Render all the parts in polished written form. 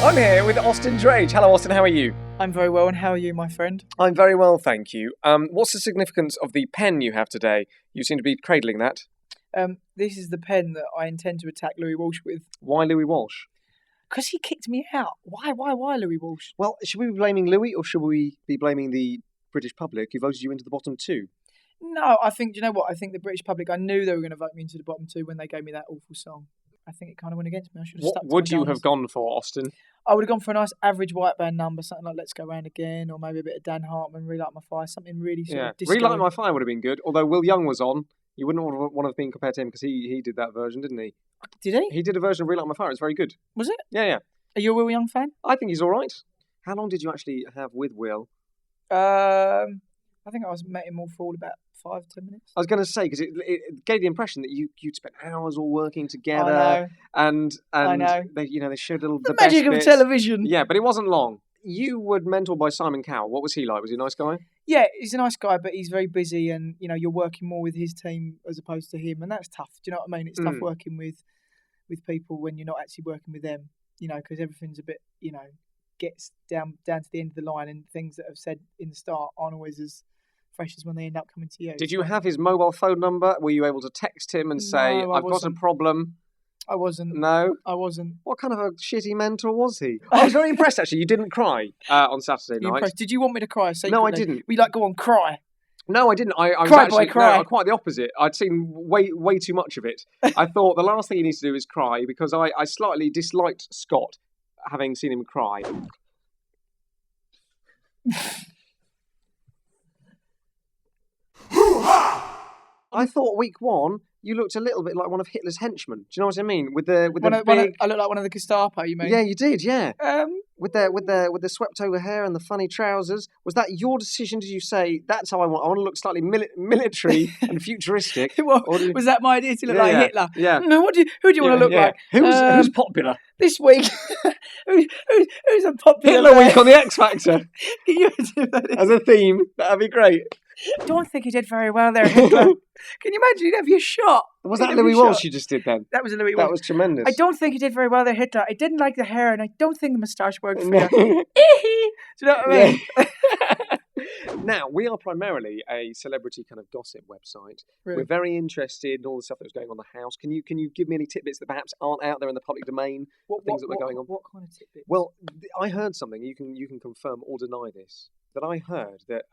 I'm here with Austin Drage. Hello, Austin. How are you? I'm very well, and how are you, my friend? I'm very well, thank you. What's the significance of the pen you have today? You seem to be cradling that. This is the pen that I intend to attack Louis Walsh with. Why Louis Walsh? Because he kicked me out. Why Louis Walsh? Well, should we be blaming Louis or should we be blaming the British public who voted you into the bottom two? No, I think, do you know what? I think the British public, I knew they were going to vote me into the bottom two when they gave me that awful song. I think it kind of went against me. I should have stuck to my What would you guns. have gone for, Austin? I would have gone for a nice average white band number, something like Let's Go Round Again, or maybe a bit of Dan Hartman, Relight My Fire, something really sort of disco. Relight My Fire would have been good, although Will Young was on. You wouldn't want to have been compared to him because he did that version, didn't he? Did he? He did a version of Relight My Fire. It's very good. Was it? Yeah. Are you a Will Young fan? I think he's all right. How long did you actually have with Will? I think I met him all for all about 5-10 minutes. I was going to say, because it gave the impression that you'd spent hours all working together. I know. And I know. They showed little The best magic of bits. television. Yeah, but it wasn't long. You were mentored by Simon Cowell. What was he like? Was he a nice guy? Yeah, he's a nice guy, but he's very busy, and you're working more with his team as opposed to him, and that's tough. Do you know what I mean? It's tough working with people when you're not actually working with them. Because everything's a bit, gets down to the end of the line, and things that have said in the start aren't always as fresh as when they end up coming to you. Did you have his mobile phone number? Were you able to text him and say, No, I've got a problem? I wasn't. No? I wasn't. What kind of a shitty mentor was he? I was very impressed, actually. You didn't cry on Saturday night. Impressed? Did you want me to cry secretly? No, I didn't. We go on, cry. No, I didn't. I Cry, was actually, boy, cry. No, quite the opposite. I'd seen way too much of it. I thought the last thing he needs to do is cry because I slightly disliked Scott, having seen him cry. I thought week one you looked a little bit like one of Hitler's henchmen. Do you know what I mean? With the big... I look like one of the Gestapo. You mean? Yeah, you did. Yeah. With the swept over hair and the funny trousers. Was that your decision? Did you say that's how I want? I want to look slightly military and futuristic. Was that my idea to look like Hitler? Yeah. No. Who do you want to look like? Who's popular this week? who's a popular? Hitler week on the X Factor. Can you imagine that? As a theme, that'd be great. I don't think he did very well there, Hitler. Can you imagine? He'd have you shot. Was that Louis Walsh you just did then? That was a Louis Walsh. That was tremendous. I don't think he did very well there, Hitler. I didn't like the hair, and I don't think the moustache worked for you. Do you know what I mean? Yeah. Now, we are primarily a celebrity kind of gossip website. Really? We're very interested in all the stuff that was going on in the house. Can you give me any tidbits that perhaps aren't out there in the public domain? Things that were going on? What kind of tidbits? Well, I heard something. You can confirm or deny this. That I heard that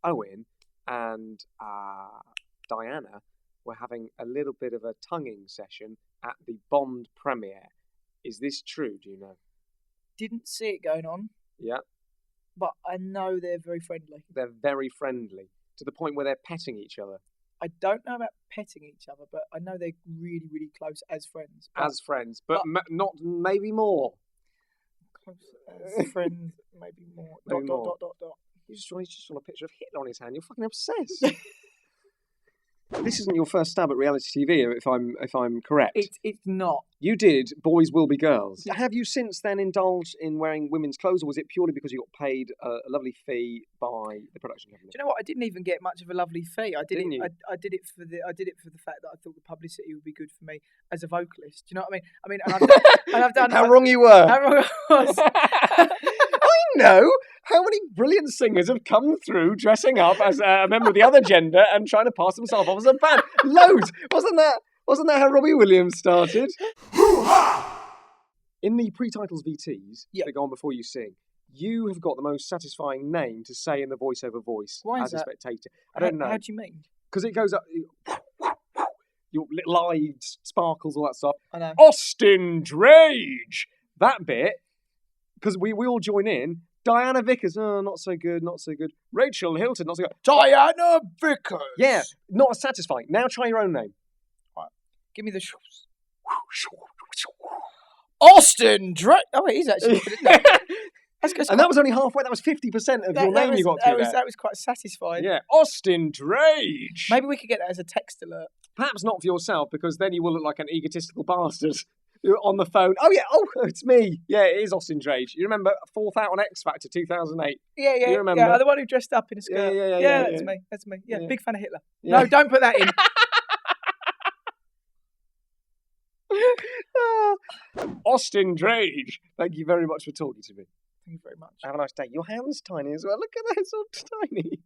Owen and Diana were having a little bit of a tonguing session at the Bond premiere. Is this true? Do you know? Didn't see it going on. Yeah. But I know they're very friendly. They're very friendly to the point where they're petting each other. I don't know about petting each other, but I know they're really, really close as friends. But not maybe more. Close as friends, maybe more. Maybe more. Dot. He's just on a picture of Hitler on his hand. You're fucking obsessed. This isn't your first stab at reality TV, if I'm correct. It's not. You did Boys Will Be Girls. Have you since then indulged in wearing women's clothes, or was it purely because you got paid a lovely fee by the production company? Do you know what? I didn't even get much of a lovely fee. I did Didn't it. you? I did it for the fact that I thought the publicity would be good for me as a vocalist. Do you know what I mean? And I've done. How wrong you were. How wrong I was. I know how many brilliant singers have come through dressing up as a member of the other gender and trying to pass themselves off as a band. Loads. Wasn't that how Robbie Williams started? In the pre-titles VTs that go on before you sing, you have got the most satisfying name to say in the voiceover voice. Why is as a that? spectator. I don't know. How do you mean? Because it goes up, your little eyes, sparkles, all that stuff. I know. Austin Drage! That bit, because we all join in. Diana Vickers, not so good. Rachel Hilton, not so good. Diana Vickers! Yeah, not as satisfying. Now try your own name. Right. Give me the shoes. Austin Drake. Oh, it is actually. And that was only halfway. That was 50% of your name you got to there. That was quite satisfying. Yeah, Austin Drage. Maybe we could get that as a text alert. Perhaps not for yourself, because then you will look like an egotistical bastard. You're on the phone. Oh, yeah. Oh, it's me. Yeah, it is Austin Drage. You remember fourth out on X Factor 2008? Yeah. You remember? Yeah, the one who dressed up in a skirt. Yeah, That's me. Yeah, big fan of Hitler. Yeah. No, don't put that in. Austin Drage, thank you very much for talking to me. Thank you very much. Have a nice day. Your hand's tiny as well. Look at that, it's all tiny.